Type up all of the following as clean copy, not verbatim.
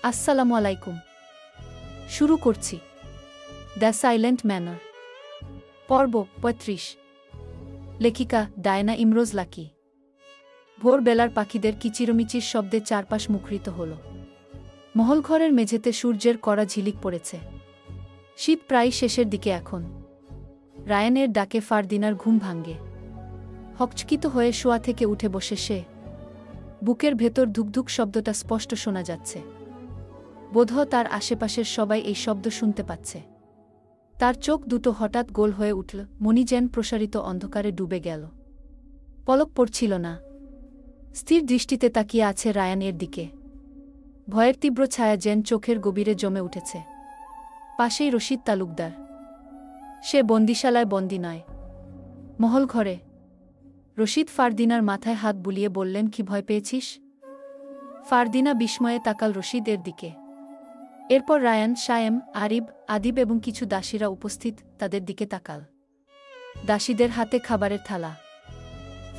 আসসালামু আলাইকুম। শুরু করছি দ্য সাইলেন্ট ম্যানার, পর্ব ৩৫। লেখিকা ডায়না ইমরোজ লাকি। ভোরবেলার পাখিদের কিচিরমিচির শব্দে চারপাশ মুখরিত হল। মহলঘরের মেঝেতে সূর্যের কড়া ঝিলিক পড়েছে। শীত প্রায় শেষের দিকে এখন। রায়ানের ডাকে ফারদিনার ঘুম ভাঙ্গে। হকচকিত হয়ে শোয়া থেকে উঠে বসে সে। বুকের ভেতর ধুকধুক শব্দটা স্পষ্ট শোনা যাচ্ছে। বোধহয় তার আশেপাশের সবাই এই শব্দ শুনতে পাচ্ছে। তার চোখ দুটো হঠাৎ গোল হয়ে উঠল, মনি যেন প্রসারিত অন্ধকারে ডুবে গেল। পলক পড়ছিল না। স্থির দৃষ্টিতে তাকিয়ে আছে রায়ানের দিকে। ভয়ের তীব্র ছায়া যেন চোখের গভীরে জমে উঠেছে। পাশেই রশিদ তালুকদার। সে বন্দিশালায় বন্দী নয়, মহলঘরে। রশিদ ফারদিনার মাথায় হাত বুলিয়ে বললেন, কি ভয় পেয়েছিস? ফারদিনা বিস্ময়ে তাকাল রশিদের দিকে। এরপর রায়ান, শায়েম, আদিব এবং কিছু দাসীরা উপস্থিত, তাদের দিকে তাকাল। দাসীদের হাতে খাবারের থালা।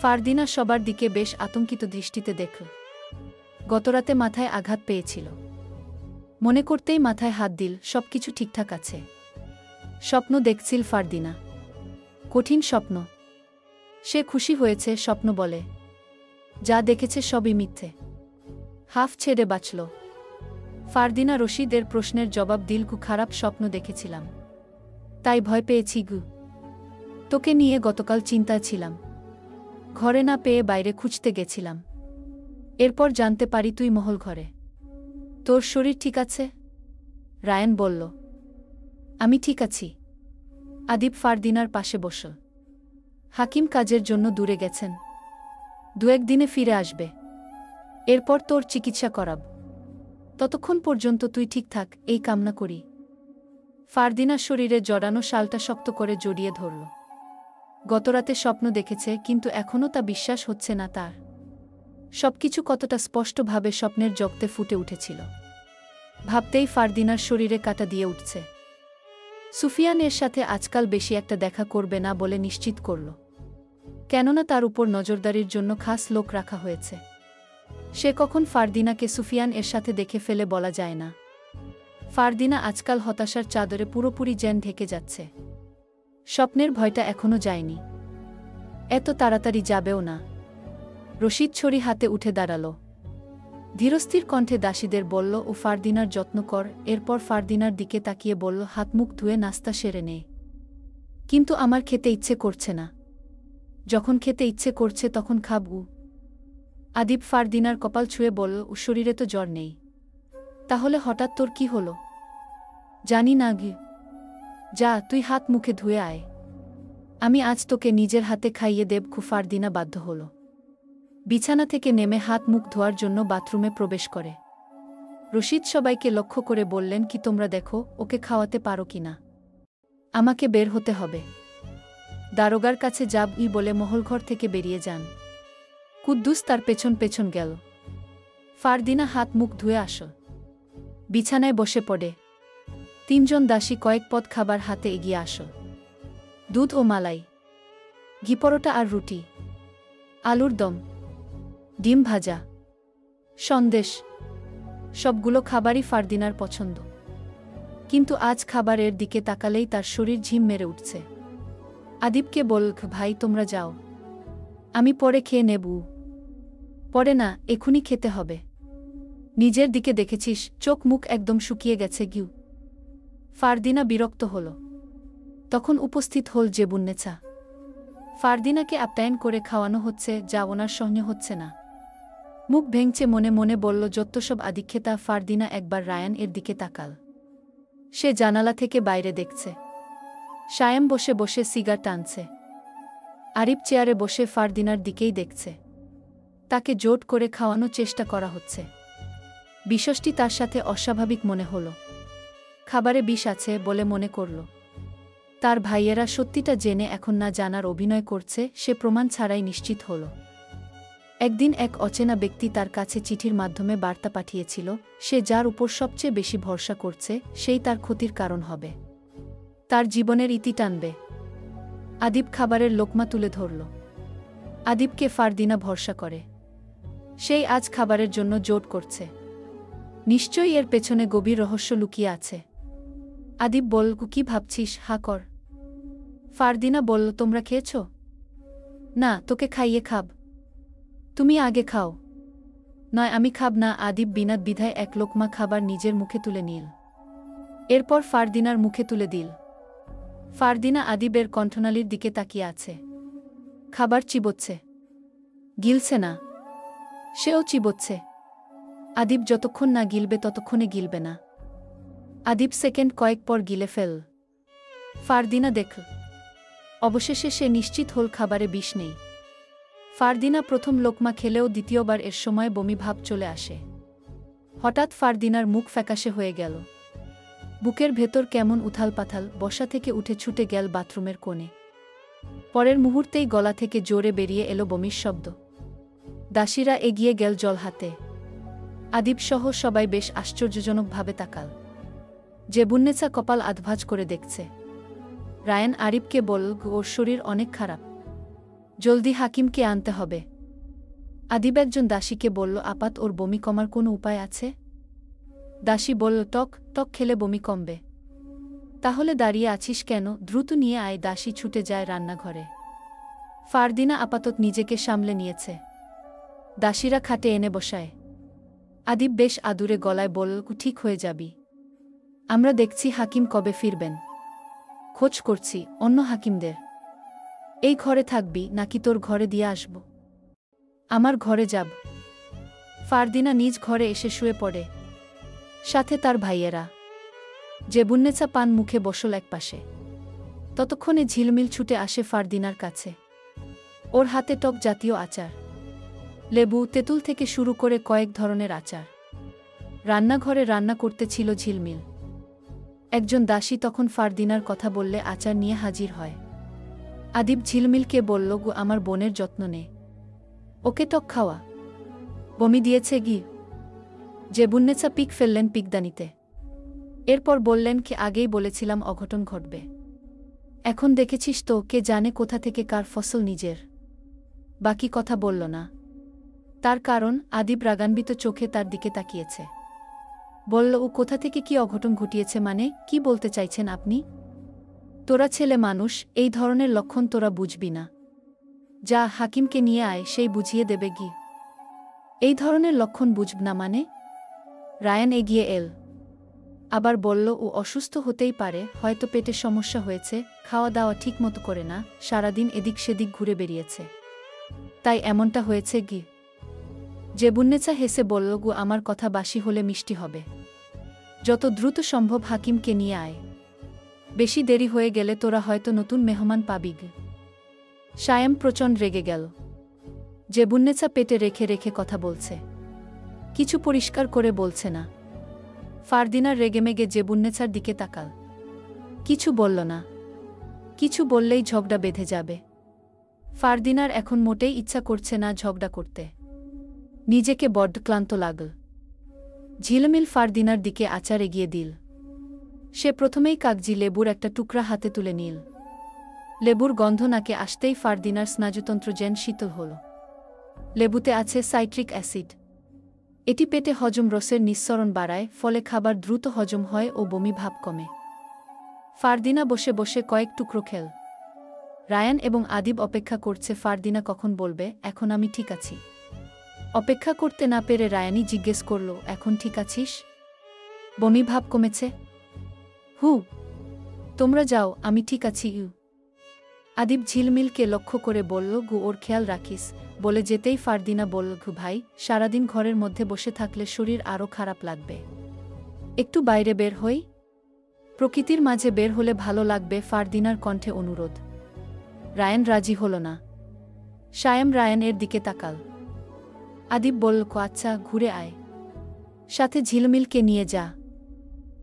ফারদিনা সবার দিকে বেশ আতঙ্কিত দৃষ্টিতে দেখল। গতরাতে মাথায় আঘাত পেয়েছিল। মনে করতেই মাথায় হাত দিল, সবকিছু ঠিকঠাক আছে। স্বপ্ন দেখছিল ফারদিনা। কঠিন স্বপ্ন। সে খুশি হয়েছে স্বপ্ন বলে। যা দেখেছে সবই মিথ্যে। হাফ ছেড়ে বাঁচল। ফারদিনা রশিদের প্রশ্নের জবাব দিল, খারাপ স্বপ্ন দেখেছিলাম, তাই ভয় পেয়েছি গু। তোকে নিয়ে গতকাল চিন্তায় ছিলাম। ঘরে না পেয়ে বাইরে খুঁজতে গেছিলাম। এরপর জানতে পারি তুই মহলঘরে। তোর শরীর ঠিক আছে? রায়ান বলল, আমি ঠিক আছি। আদিব ফারদিনার পাশে বসল। হাকিম কাজের জন্য দূরে গেছেন, ২-১ দিনে ফিরে আসবে। এরপর তোর চিকিৎসা করাব। ততক্ষণ পর্যন্ত তুই ঠিক থাক, এই কামনা করি। ফারদিনার শরীরে জড়ানো শালটা শক্ত করে জড়িয়ে ধরল। গতরাতে স্বপ্ন দেখেছে, কিন্তু এখনও তা বিশ্বাস হচ্ছে না তার। সবকিছু কতটা স্পষ্টভাবে স্বপ্নের জগতে ফুটে উঠেছিল। ভাবতেই ফারদিনার শরীরে কাঁটা দিয়ে উঠছে। সুফিয়ানের সাথে আজকাল বেশি একটা দেখা করবে না বলে নিশ্চিত করল। কেননা তার উপর নজরদারির জন্য খাস লোক রাখা হয়েছে। সে কখন ফারদিনাকে সুফিয়ান এর সাথে দেখে ফেলে বলা যায় না। ফারদিনা আজকাল হতাশার চাদরে পুরোপুরি যেন ঢেকে যাচ্ছে। স্বপ্নের ভয়টা এখনো যায়নি, এত তাড়াতাড়ি যাবেও না। রশিদ ছড়ি হাতে উঠে দাঁড়াল। ধীরস্থির কণ্ঠে দাসীদের বলল, ও ফারদিনার যত্ন কর। এরপর ফারদিনার দিকে তাকিয়ে বলল, হাত মুখ ধুয়ে নাস্তা সেরে নে। কিন্তু আমার খেতে ইচ্ছে করছে না। যখন খেতে ইচ্ছে করছে তখন খাবু। আদিব ফারদিনার কপাল ছুঁয়ে বলল, ও শরীরে তো জ্বর নেই, তাহলে হঠাৎ তোর কি হলো? জানি না গে। যা, তুই হাত মুখে ধুয়ে আয়। আমি আজ তোকে নিজের হাতে খাইয়ে দেব। ফারদিনা বাধ্য হল। বিছানা থেকে নেমে হাত মুখ ধোয়ার জন্য বাথরুমে প্রবেশ করে। রশিদ সবাইকে লক্ষ্য করে বললেন, কি তোমরা দেখো ওকে খাওয়াতে পারো কিনা। আমাকে বের হতে হবে। দারোগার কাছে যাব বলে মহলঘর থেকে বেরিয়ে যান। কুদ্দুস তার পেছন পেছন গেল। ফারদিনা হাত মুখ ধুয়ে আসল। বিছানায় বসে পড়ে। ৩ জন দাসী কয়েক পদ খাবার হাতে এগিয়ে আসল। দুধ ও মালাই, ঘি পরোটা আর রুটি, আলুর দম, ডিম ভাজা, সন্দেশ। সবগুলো খাবারই ফারদিনার পছন্দ। কিন্তু আজ খাবারের দিকে তাকালেই তার শরীর ঝিম মেরে উঠছে। আদিবকে বল, ভাই তোমরা যাও, আমি পরে খেয়ে নেব। পরে না, এখুনি খেতে হবে। নিজের দিকে দেখেছিস, চোখ মুখ একদম শুকিয়ে গেছে গিউ। ফারদিনা বিরক্ত হল। তখন উপস্থিত হল জেবুন্নেছা। ফারদিনাকে আপ্যায়ন করে খাওয়ানো হচ্ছে, যা ওনার সহ্য হচ্ছে না। মুখ ভেঙচে মনে মনে বলল, যত্তসব আদিক্ষেতা। ফারদিনা একবার রায়ান এর দিকে তাকাল। সে জানালা থেকে বাইরে দেখছে। শায়েম বসে বসে সিগার টানছে। আরিফ চেয়ারে বসে ফারদিনার দিকেই দেখছে। তাকে জোট করে খাওয়ানোর চেষ্টা করা হচ্ছে। বিষয়টি তার সাথে অস্বাভাবিক মনে হল। খাবারে বিষ আছে বলে মনে করল। তার ভাইয়েরা সত্যিটা জেনে এখন না জানার অভিনয় করছে, সে প্রমাণ ছাড়াই নিশ্চিত হল। একদিন এক অচেনা ব্যক্তি তার কাছে চিঠির মাধ্যমে বার্তা পাঠিয়েছিল, সে যার উপর সবচেয়ে বেশি ভরসা করছে সেই তার ক্ষতির কারণ হবে, তার জীবনের ইতি টানবে। আদিব খাবারের লোকমা তুলে ধরল। আদিবকে ফারদিনা ভরসা করে। সেই আজ খাবারের জন্য জোট করছে। নিশ্চয়ই এর পেছনে গভীর রহস্য লুকিয়ে আছে। আদিব বলল, কি ভাবছিস, হা কর। ফারদিনা বলল, তোমরা খেয়েছ? না, তোকে খাইয়ে খাব। তুমি আগে খাও। নয়, আমি খাব না। আদিব বিনা দ্বিধায় এক লোকমা খাবার নিজের মুখে তুলে নিল। এরপর ফারদিনার মুখে তুলে দিল। ফারদিনা আদিবের কণ্ঠনালীর দিকে তাকিয়ে আছে। খাবার চিবোচ্ছে, গিলছে না। সেও চিবোচ্ছে। আদিব যতক্ষণ না গিলবে ততক্ষণে গিলবে না। আদিব সেকেন্ড কয়েক পর গিলে ফেল। ফারদিনা দেখল। অবশেষে সে নিশ্চিত হল খাবারে বিষ নেই। ফারদিনা প্রথম লোকমা খেলেও দ্বিতীয়বার এর সময় বমি ভাব চলে আসে। হঠাৎ ফারদিনার মুখ ফ্যাকাশে হয়ে গেল। বুকের ভেতর কেমন উথাল পাথাল, বসা থেকে উঠে ছুটে গেল বাথরুমের কোণে। পরের মুহূর্তেই গলা থেকে জোরে বেরিয়ে এলো বমির শব্দ। দাসীরা এগিয়ে গেল জল হাতে। আদিবসহ সবাই বেশ আশ্চর্যজনকভাবে তাকাল। জেবুন্নেসা কপাল আধভাঁজ করে দেখছে। রায়ান আরিবকে বলল, ওর শরীর অনেক খারাপ, জলদি হাকিমকে আনতে হবে। আদিব একজন দাসীকে বলল, আপাত ওর বমি কমার কোনো উপায় আছে? দাসী বলল, টক টক খেলে বমি কমবে। তাহলে দাঁড়িয়ে আছিস কেন, দ্রুত নিয়ে আয়। দাসী ছুটে যায় রান্নাঘরে। ফারদিনা আপাতত নিজেকে সামলে নিয়েছে। দাসীরা খাটে এনে বসায়। আদিব বেশ আদুরে গলায় বলল, ঠিক হয়ে যাবি। আমরা দেখছি হাকিম কবে ফিরবেন। খোঁজ করছি অন্য হাকিমদের। এই ঘরে থাকবি নাকি তোর ঘরে দিয়ে আসব? আমার ঘরে যাব। ফারদিনা নিজ ঘরে এসে শুয়ে পড়ে। সাথে তার ভাইয়েরা। জেবুন্নেসা পান মুখে বসল একপাশে। ততক্ষণে ঝিলমিল ছুটে আসে ফারদিনার কাছে। ওর হাতে টক জাতীয় আচার, লেবু, তেঁতুল থেকে শুরু করে কয়েক ধরনের আচার। রান্নাঘরে রান্না করতে ছিল ঝিলমিল। একজন দাসী তখন ফারদিনার কথা বললে আচার নিয়ে হাজির হয়। আদিব ঝিলমিলকে বলল, গো আমার বোনের যত্ন নে, ওকে টক খাওয়া। বমি দিয়েছে গি। জেবুন্নেসা পিক ফেললেন পিকদানিতে। এরপর বললেন, কে আগেই বলেছিলাম অঘটন ঘটবে। এখন দেখেছিস তো, কে জানে কোথা থেকে কার ফসল নিজের। বাকি কথা বলল না। তার কারণ, আদিব রাগান্বিত চোখে তার দিকে তাকিয়েছে। বলল, ও কোথা থেকে কি অঘটন ঘটিয়েছে মানে, কি বলতে চাইছেন আপনি? তোরা ছেলে মানুষ, এই ধরনের লক্ষণ তোরা বুঝবি না। যা হাকিমকে নিয়ে আয়, সেই বুঝিয়ে দেবে গি। এই ধরনের লক্ষণ বুঝব না মানে? রায়ান এগিয়ে এল। আবার বলল, ও অসুস্থ হতেই পারে, হয়তো পেটে সমস্যা হয়েছে, খাওয়া দাওয়া ঠিক মতো করে না, সারাদিন এদিক সেদিক ঘুরে বেরিয়েছে, তাই এমনটা হয়েছে গি। জেবুন্নেসা হেসে বলল, গো আমার কথা বাসি হলে মিষ্টি হবে। যত দ্রুত সম্ভব হাকিমকে নিয়ে আয়। বেশি দেরি হয়ে গেলে তোরা হয়তো নতুন মেহমান পাবি গে। শায়াম প্রচণ্ড রেগে গেল। জেবুন্নেসা পেটে রেখে রেখে কথা বলছে, কিছু পরিষ্কার করে বলছে না। ফারদিনার রেগেমেগে জেবুন্নেসার দিকে তাকাল। কিছু বলল না। কিছু বললেই ঝগড়া বেঁধে যাবে। ফারদিনার এখন মোটেই ইচ্ছা করছে না ঝগড়া করতে। নিজেকে বড্ড ক্লান্ত লাগল। ঝিলমিল ফারদিনার দিকে আচার এগিয়ে দিল। সে প্রথমেই কাগজি লেবুর একটা টুকরা হাতে তুলে নিল। লেবুর গন্ধ নাকে আসতেই ফারদিনার স্নায়ুতন্ত্র যেন শীতল হল। লেবুতে আছে সাইট্রিক অ্যাসিড। এটি পেটে হজম রসের নিঃসরণ বাড়ায়, ফলে খাবার দ্রুত হজম হয় ও বমি ভাব কমে। ফারদিনা বসে বসে কয়েক টুকরো খেল। রায়ান এবং আদিব অপেক্ষা করছে ফারদিনা কখন বলবে, এখন আমি ঠিক আছি। অপেক্ষা করতে না পেরে রায়ানি জিজ্ঞেস করল, এখন ঠিক আছিস? বমি ভাব কমেছে? হু, তোমরা যাও, আমি ঠিক আছি। আদিব ঝিলমিলকে লক্ষ্য করে বলল, গু ওর খেয়াল রাখিস। বলে যেতেই ফারদিনা বলল, ঘু ভাই, সারাদিন ঘরের মধ্যে বসে থাকলে শরীর আরও খারাপ লাগবে। একটু বাইরে বের হই? প্রকৃতির মাঝে বের হলে ভালো লাগবে। ফারদিনার কণ্ঠে অনুরোধ। রায়ান রাজি হল না। শায়াম রায়ানের দিকে তাকাল। আদিব বলল, আচ্ছা, ঘুরে আয়, সাথে ঝিলমিলকে নিয়ে যা।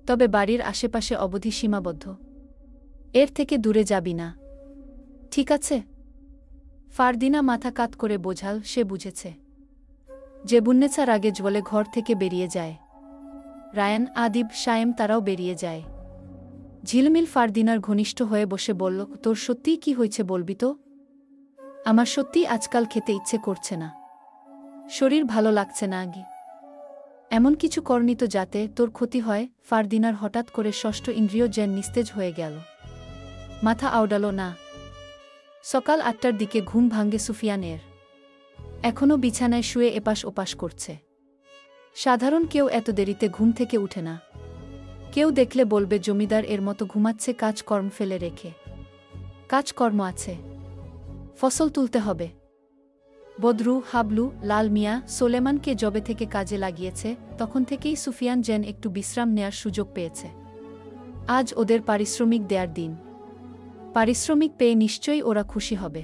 তবে বাড়ির আশেপাশে অবধি সীমাবদ্ধ, এর থেকে দূরে যাবি না, ঠিক আছে? ফারদিনা মাথা কাত করে বোঝাল, সে বুঝেছে। জেবুন্নেসা রাগে জ্বলে ঘর থেকে বেরিয়ে যায়। রায়ান, আদিব, শায়েম তারাও বেরিয়ে যায়। ঝিলমিল ফারদিনার ঘনিষ্ঠ হয়ে বসে বলল, তোর সত্যিই কি হয়েছে বলবি তো? আমার সত্যিই আজকাল খেতে ইচ্ছে করছে না, শরীর ভালো লাগছে না। এমন কিছু করনি তো যাতে তোর ক্ষতি হয়। ফারদিনার হঠাৎ করে ষষ্ঠ ইন্দ্রিয় যেন নিস্তেজ হয়ে গেল। মাথা আওড়াল না। সকাল 8টার দিকে ঘুম ভাঙ্গে সুফিয়ানের। এখনও বিছানায় শুয়ে এপাশ ওপাশ করছে। সাধারণ কেউ এত দেরিতে ঘুম থেকে উঠে না। কেউ দেখলে বলবে জমিদার এর মতো ঘুমাচ্ছে কাজকর্ম ফেলে রেখে। কাজকর্ম আছে, ফসল তুলতে হবে। বদরু, হাবলু, লাল মিয়া, সোলেমানকে জবে থেকে কাজে লাগিয়েছে তখন থেকেই সুফিয়ান যেন একটু বিশ্রাম নেয়ার সুযোগ পেয়েছে। আজ ওদের পারিশ্রমিক দেয়ার দিন। পারিশ্রমিক পেয়ে নিশ্চয়ই ওরা খুশি হবে।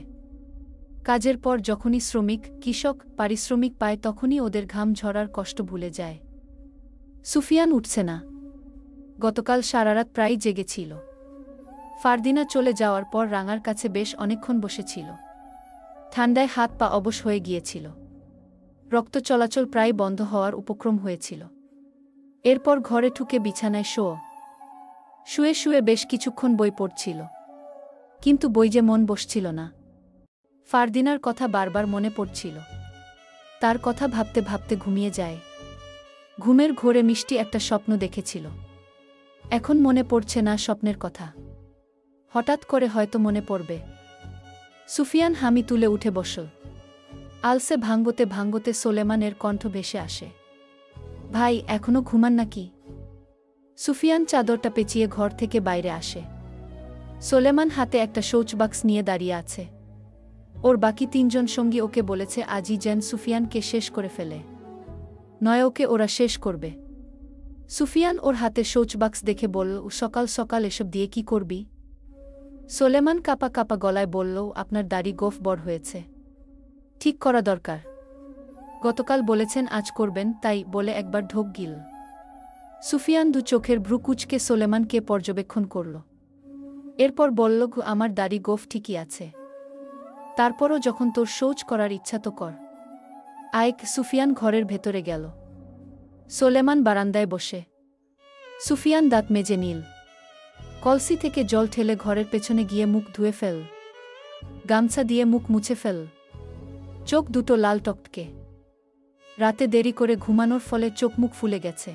কাজের পর যখনই শ্রমিক, কৃষক পারিশ্রমিক পায় তখনই ওদের ঘাম ঝরার কষ্ট ভুলে যায়। সুফিয়ান উঠছে না। গতকাল সারারাত প্রায় জেগেছিল। ফারদিনা চলে যাওয়ার পর রাঙার কাছে বেশ অনেকক্ষণ বসেছিল। ঠান্ডায় হাত পা অবশ হয়ে গিয়েছিল। রক্ত চলাচল প্রায় বন্ধ হওয়ার উপক্রম হয়েছিল। এরপর ঘরে ঢুকে বিছানায় শুয়ে শুয়ে বেশ কিছুক্ষণ বই পড়ছিল। কিন্তু বই যে মন বসছিল না। ফারদিনার কথা বারবার মনে পড়ছিল। তার কথা ভাবতে ভাবতে ঘুমিয়ে যায়। ঘুমের ঘোরে মিষ্টি একটা স্বপ্ন দেখেছিল। এখন মনে পড়ছে না স্বপ্নের কথা। হঠাৎ করে হয়তো মনে পড়বে। সুফিয়ান হামি তুলে উঠে বসল। আলসে ভাঙ্গতে ভাঙ্গতে সোলেমানের কণ্ঠ ভেসে আসে। ভাই, এখনো ঘুমান নাকি? সুফিয়ান চাদরটা পেঁচিয়ে ঘর থেকে বাইরে আসে। সোলেমান হাতে একটা শৌচবাক্স নিয়ে দাঁড়িয়ে আছে। ওর বাকি 3জন সঙ্গী ওকে বলেছে আজই যেন সুফিয়ানকে শেষ করে ফেলে, নয় ওকে ওরা শেষ করবে। সুফিয়ান ওর হাতে শৌচবাক্স দেখে বলল, সকাল সকাল এসব দিয়ে কি করবি? সোলেমান কাপা কাপা গলায় বলল, আপনার দাড়ি গোফ বড় হয়েছে, ঠিক করা দরকার। গতকাল বলেছেন আজ করবেন, তাই বলে একবার ঢোক গিল। সুফিয়ান দু চোখের ভ্রু কুঁচকে সোলেমানকে পর্যবেক্ষণ করল। এরপর বলল, আমার দাড়ি গোফ ঠিকই আছে, তারপরও যখন তোর শৌচ করার ইচ্ছা তো কর। আয়েক। সুফিয়ান ঘরের ভেতরে গেল। সোলেমান বারান্দায় বসে। সুফিয়ান দাঁত মেজে নিল। কলসি থেকে জল ঠেলে ঘরের পেছনে গিয়ে মুখ ধুয়ে ফেল। গামছা দিয়ে মুখ মুছে ফেল। চোখ দুটো লাল টকটকে। রাতে দেরি করে ঘুমানোর ফলে চোখ মুখ ফুলে গেছে,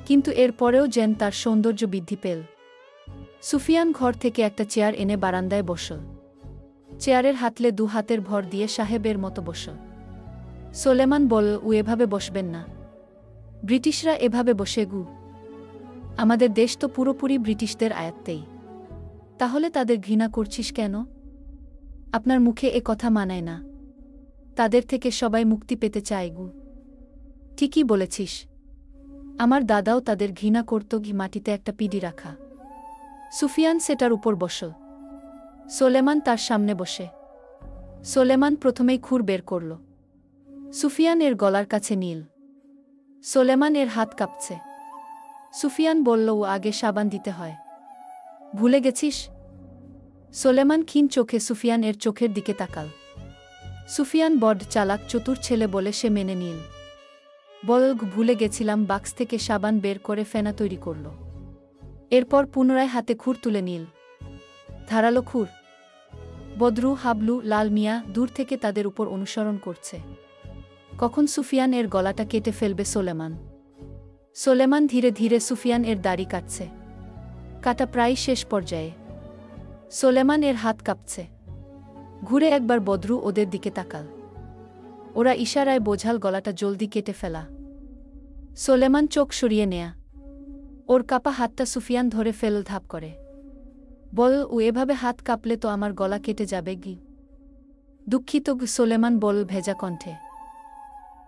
কিন্তু এর পরেও যেন তার সৌন্দর্য বৃদ্ধি পেল। সুফিয়ান ঘর থেকে একটা চেয়ার এনে বারান্দায় বসল। চেয়ারের হাতলে 2 হাতের ভর দিয়ে সাহেবের মতো বসল। সোলেমান বলল, এভাবে বসবেন না, ব্রিটিশরা এভাবে বসে গু। আমাদের দেশ তো পুরোপুরি ব্রিটিশদের আয়ত্তেই, তাহলে তাদের ঘৃণা করছিস কেন? আপনার মুখে এ কথা মানায় না। তাদের থেকে সবাই মুক্তি পেতে চায় গু। ঠিকই বলেছিস, আমার দাদাও তাদের ঘৃণা করত। মাটিতে একটা পিডি রাখা। সুফিয়ান সেটার উপর বসল। সোলেমান তার সামনে বসে। সোলেমান প্রথমেই খুর বের করল। সুফিয়ান এর গলার কাছে নীল। সোলেমান এর হাত কাঁপছে। সুফিয়ান বলল, আগে সাবান দিতে হয়, ভুলে গেছিস? সোলেমান ক্ষীণ চোখে সুফিয়ান এর চোখের দিকে তাকাল। সুফিয়ান বড চালাক চতুর ছেলে বলে সে মেনে নিল। বল, ভুলে গেছিলাম। বাক্স থেকে সাবান বের করে ফেনা তৈরি করল। এরপর পুনরায় হাতে খুর তুলে নিল। ধারালো খুর। বদরু, হাবলু, লাল মিয়া দূর থেকে তাদের উপর অনুসরণ করছে। কখন সুফিয়ান এর গলাটা কেটে ফেলবে সোলেমান। সোলেমান ধীরে ধীরে সুফিয়ান এর দাড়ি কাটছে। কাটা প্রায় শেষ পর্যায়ে। সোলেমান এর হাত কাঁপছে। ঘুরে একবার বদরু ওদের দিকে তাকাল। ওরা ইশারায় বোঝাল গলাটা জলদি কেটে ফেলা। সোলেমান চোখ সরিয়ে নেয়া। ওর কাপা হাতটা সুফিয়ান ধরে ফেল ধাপ করে। বল, এভাবে হাত কাঁপলে তো আমার গলা কেটে যাবে গি। দুঃখিত সোলেমান বল ভেজা কণ্ঠে।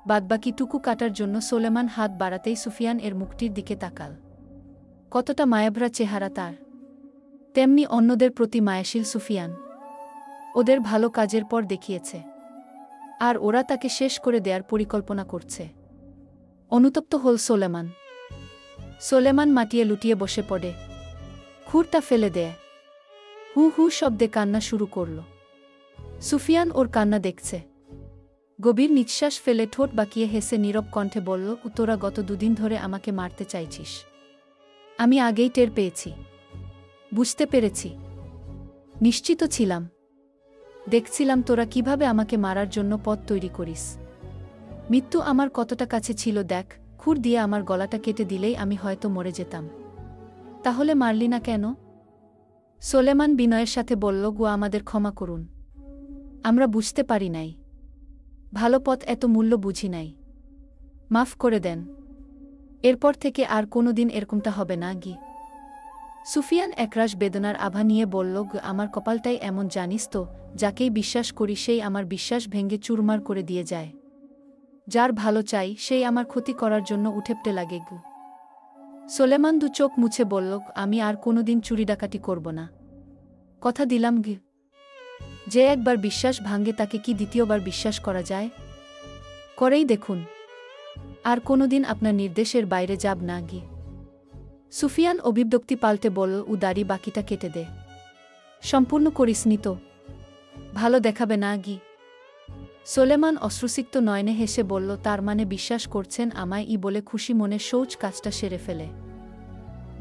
বাদবাকিটুকু কাটার জন্য সোলেমান হাত বাড়াতেই সুফিয়ান এর মুখটির দিকে তাকাল। কতটা মায়াভরা চেহারা তার, তেমনি অন্যদের প্রতি মায়াশীল সুফিয়ান। ওদের ভালো কাজের পর দেখিয়েছে, আর ওরা তাকে শেষ করে দেয়ার পরিকল্পনা করছে। অনুতপ্ত হল সোলেমান। সোলেমান মাটিয়ে লুটিয়ে বসে পড়ে। খুরটা ফেলে দেয়। হু হু শব্দে কান্না শুরু করল। সুফিয়ান ওর কান্না দেখছে। গভীর নিঃশ্বাস ফেলে ঠোঁট বাঁকিয়ে হেসে নীরব কণ্ঠে বলল, তোরা গত 2 দিন ধরে আমাকে মারতে চাইছিস। আমি আগেই টের পেয়েছি, বুঝতে পেরেছি, নিশ্চিত ছিলাম। দেখছিলাম তোরা কিভাবে আমাকে মারার জন্য পথ তৈরি করিস। মৃত্যু আমার কতটা কাছে ছিল দেখ। খুর দিয়ে আমার গলাটা কেটে দিলেই আমি হয়তো মরে যেতাম। তাহলে মারলি না কেন? সোলেমান বিনয়ের সাথে বলল, গো আমাদের ক্ষমা করুন। আমরা বুঝতে পারি নাই। ভালো পথ এত মূল্য বুঝি নাই। মাফ করে দেন। এরপর থেকে আর কোনোদিন এরকমটা হবে না গি। সুফিয়ান একরাশ বেদনার আভা নিয়ে বলল, আমার কপালটাই এমন, জানিস তো, যাকেই বিশ্বাস করি সেই আমার বিশ্বাস ভেঙে চুরমার করে দিয়ে যায়। যার ভালো চাই সেই আমার ক্ষতি করার জন্য উঠেপটে লাগে গু। সোলেমান দু চোখ মুছে বলল, আমি আর কোনোদিন চুরি ডাকাতি করব না। কথা দিলাম গি। যে একবার বিশ্বাস ভাঙে তাকে কি দ্বিতীয়বার বিশ্বাস করা যায়? করেই দেখুন। আর কোনোদিন আপনার নির্দেশের বাইরে যাব না গি। সুফিয়ান অভিব্যক্তি পাল্টে বলল, দাড়ি বাকিটা কেটে দে। সম্পূর্ণ করিসনি তো? ভালো দেখাবে না গি। সোলেমান অশ্রুসিক্ত নয়নে হেসে বলল, তার মানে বিশ্বাস করছেন আমায় বলে খুশি মনে শৌচ কাজটা সেরে ফেলে।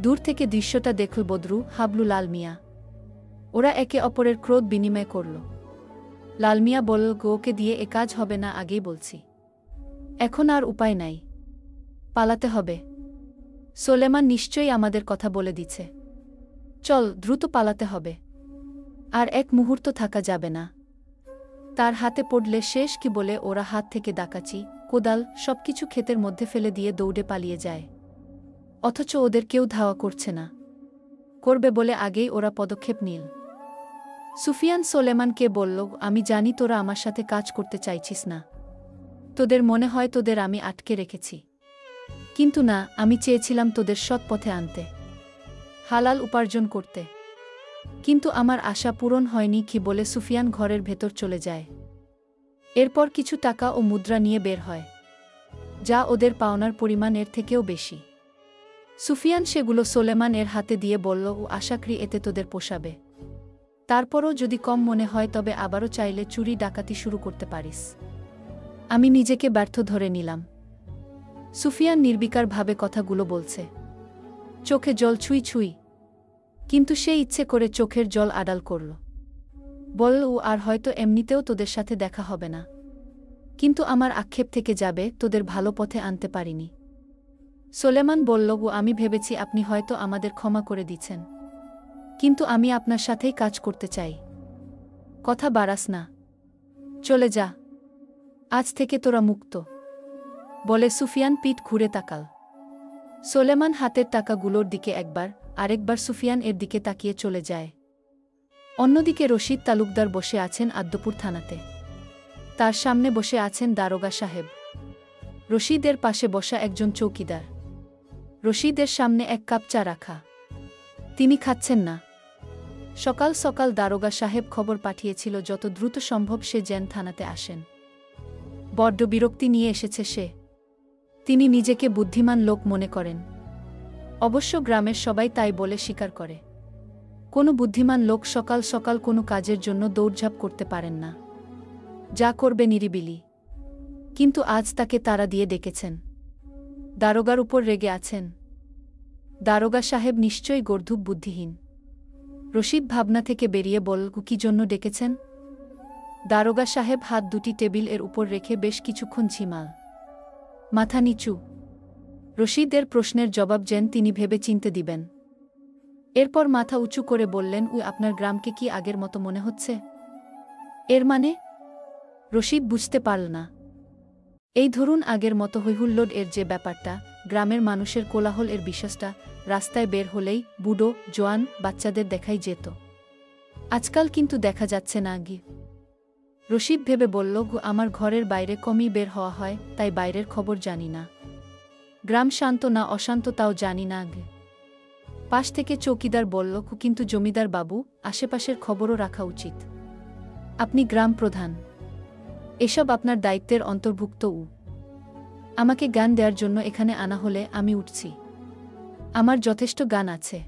দূর থেকে দৃশ্যটা দেখল বদরু, হাবলু, লাল মিয়া। ওরা একে অপরের ক্রোধ বিনিময় করল। লাল মিয়া বলল, ওকে দিয়ে এ কাজ হবে না, আগেই বলছি। এখন আর উপায় নাই, পালাতে হবে। সোলেমান নিশ্চয়ই আমাদের কথা বলে দিছে। চল, দ্রুত পালাতে হবে। আর এক মুহূর্ত থাকা যাবে না। তার হাতে পড়লে শেষ কি বলে ওরা হাত থেকে দাকাচি, কোদাল সবকিছু ক্ষেতের মধ্যে ফেলে দিয়ে দৌড়ে পালিয়ে যায়। অথচ ওদের কেউ ধাওয়া করছে না। করবে বলে আগেই ওরা পদক্ষেপ নিল। সুফিয়ান সোলেমানকে বলল, আমি জানি তোরা আমার সাথে কাজ করতে চাইছিস না। তোদের মনে হয় তোদের আমি আটকে রেখেছি। কিন্তু না, আমি চেয়েছিলাম তোদের সৎ পথে আনতে, হালাল উপার্জন করতে। কিন্তু আমার আশা পূরণ হয়নি কি বলে সুফিয়ান ঘরের ভেতর চলে যায়। এরপর কিছু টাকা ও মুদ্রা নিয়ে বের হয়, যা ওদের পাওনার পরিমাণ এর থেকেও বেশি। সুফিয়ান সেগুলো সোলেমান এর হাতে দিয়ে বলল, আশা করি এতে তোদের পোষাবে। তারপরও যদি কম মনে হয় তবে আবারও চাইলে চুরি ডাকাতি শুরু করতে পারিস। আমি নিজেকে ব্যর্থ ধরে নিলাম। সুফিয়ান নির্বিকারভাবে কথাগুলো বলছে, চোখে জল ছুঁই ছুঁই। কিন্তু সে ইচ্ছে করে চোখের জল আড়াল করল। বলল, আর হয়তো এমনিতেও তোদের সাথে দেখা হবে না। কিন্তু আমার আক্ষেপ থেকে যাবে, তোদের ভালো পথে আনতে পারিনি। সোলেমান বলল, আমি ভেবেছি আপনি হয়তো আমাদের ক্ষমা করে দিচ্ছেন। কিন্তু আমি আপনার সাথেই কাজ করতে চাই। কথা বাড়াস না, চলে যা। আজ থেকে তোরা মুক্ত। বলে সুফিয়ান পিঠ ঘুরে তাকাল। সোলেমান হাতের টাকাগুলোর দিকে একবার, আরেকবার সুফিয়ান এর দিকে তাকিয়ে চলে যায়। অন্যদিকে রশিদ তালুকদার বসে আছেন আদ্যপুর থানাতে। তার সামনে বসে আছেন দারোগা সাহেব। রশিদের পাশে বসা একজন চৌকিদার। রশিদের সামনে এক কাপ চা রাখা। তিনি খাচ্ছেন না। সকাল সকাল দারোগা সাহেব খবর পাঠিয়েছিল যত দ্রুত সম্ভব সে যেন থানাতে আসেন। বড্ড বিরক্তি নিয়ে এসেছে সে। তিনি নিজেকে বুদ্ধিমান লোক মনে করেন। অবশ্য গ্রামের সবাই তাই বলে স্বীকার করে। কোনো বুদ্ধিমান লোক সকাল সকাল কোনো কাজের জন্য দৌড়ঝাঁপ করতে পারেন না। যা করবে নিরিবিলি। কিন্তু আজ তাকে তাড়া দিয়ে ডেকেছেন। দারোগার উপর রেগে আছেন। দারোগা সাহেব নিশ্চয়ই গর্ধূপ বুদ্ধিহীন। রশিদ ভাবনা থেকে বেরিয়ে বলল, কি জন্য ডেকেছেন? দারোগা সাহেব হাত দুটি টেবিল এর উপর রেখে বেশ কিছুক্ষণ ঝিমাল। মাথা নিচু। রশিদের প্রশ্নের জবাব যেন তিনি ভেবে চিনতে দিবেন। এরপর মাথা উঁচু করে বললেন, আপনার গ্রামকে কি আগের মতো মনে হচ্ছে? এর মানে? রশিদ বুঝতে পারল না। এই ধরুন আগের মতো হৈহুল্লোড় এর যে ব্যাপারটা, গ্রামের মানুষের কোলাহল এর বিশ্বাসটা, রাস্তায় বের হলেই বুড়ো জোয়ান বাচ্চাদের দেখাই যেত। আজকাল কিন্তু দেখা যাচ্ছে না গি। রশিদ ভেবে বলল, আমার ঘরের বাইরে কমই বের হওয়া হয়, তাই বাইরের খবর জানি না। গ্রাম শান্ত না অশান্ত তাও জানি না গে। পাশ থেকে চৌকিদার বলল, কিন্তু জমিদার বাবু, আশেপাশের খবরও রাখা উচিত। আপনি গ্রাম প্রধান, এসব আপনার দায়িত্বের অন্তর্ভুক্ত। আমাকে গান দেওয়ার জন্য এখানে আনা হলে আমি উঠছি। আমার যথেষ্ট গান আছে।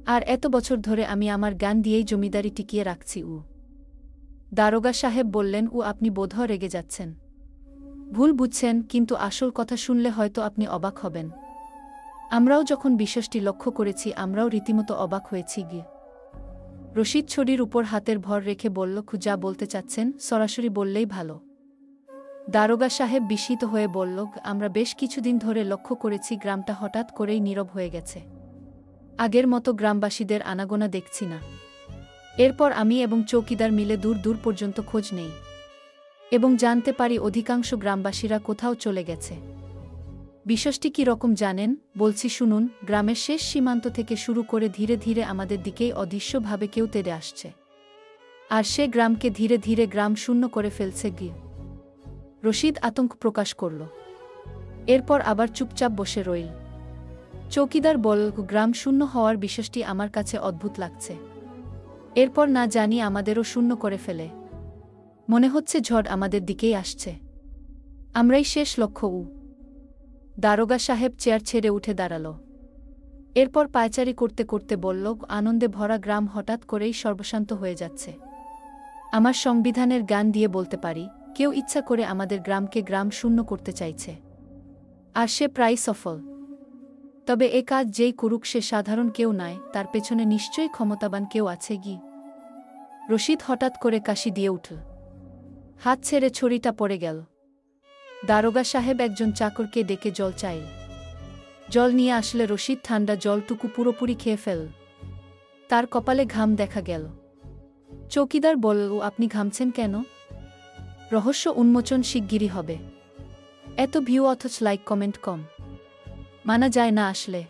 আর এত বছর ধরে আমি আমার গান দিয়েই জমিদারি টিকিয়ে রাখছি। দারোগা সাহেব বললেন, আপনি বোধহয় রেগে যাচ্ছেন। ভুল বুঝছেন, কিন্তু আসল কথা শুনলে হয়তো আপনি অবাক হবেন। আমরাও যখন বিষয়টি লক্ষ্য করেছি আমরাও রীতিমতো অবাক হয়েছি গিয়ে। রশিদ ছড়ির উপর হাতের ভর রেখে বলল, যা বলতে চাচ্ছেন সরাসরি বললেই ভালো। দারোগা সাহেব বিস্মিত হয়ে বলল, আমরা বেশ কিছুদিন ধরে লক্ষ্য করেছি গ্রামটা হঠাৎ করেই নীরব হয়ে গেছে। আগের মতো গ্রামবাসীদের আনাগোনা দেখছি না। এরপর আমি এবং চৌকিদার মিলে দূর দূর পর্যন্ত খোঁজ নেই এবং জানতে পারি অধিকাংশ গ্রামবাসীরা কোথাও চলে গেছে। বিষয়টি কী রকম জানেন? বলছি শুনুন। গ্রামের শেষ সীমান্ত থেকে শুরু করে ধীরে ধীরে আমাদের দিকেই অদৃশ্যভাবে কেউ তেড়ে আসছে, আর সে গ্রামকে ধীরে ধীরে গ্রাম শূন্য করে ফেলছে। রশিদ আতঙ্ক প্রকাশ করল। এরপর আবার চুপচাপ বসে রইল। চৌকিদার বলল, গ্রাম শূন্য হওয়ার বিষয়টি আমার কাছে অদ্ভুত লাগছে। এরপর না জানি আমাদেরও শূন্য করে ফেলে। মনে হচ্ছে ঝড় আমাদের দিকেই আসছে। আমরাই শেষ লক্ষ্য। দারোগা সাহেব চেয়ার ছেড়ে উঠে দাঁড়াল। এরপর পায়চারি করতে করতে বলল, আনন্দে ভরা গ্রাম হঠাৎ করেই সর্বশান্ত হয়ে যাচ্ছে। আমার সংবিধানের জ্ঞান দিয়ে বলতে পারি, কেউ ইচ্ছা করে আমাদের গ্রামকে গ্রাম শূন্য করতে চাইছে, আর সে প্রায় সফল। তবে এ কাজ যেই করুক সে সাধারণ কেউ নয়, তার পেছনে নিশ্চয়ই ক্ষমতাবান কেউ আছে। রশিদ হঠাৎ করে কাশি দিয়ে উঠল। হাত ছেড়ে ছড়িটা পড়ে গেল। দারোগা সাহেব একজন চাকরকে ডেকে জল চাইল। জল নিয়ে আসলে রশিদ ঠান্ডা জলটুকু পুরোপুরি খেয়ে ফেল। তার কপালে ঘাম দেখা গেল। চৌকিদার বলল, আপনি ঘামছেন কেন? রহস্য উন্মোচন শিগগিরই হবে। এত ভিউ অথচ লাইক কমেন্ট কম। মানা যায় না আসলে।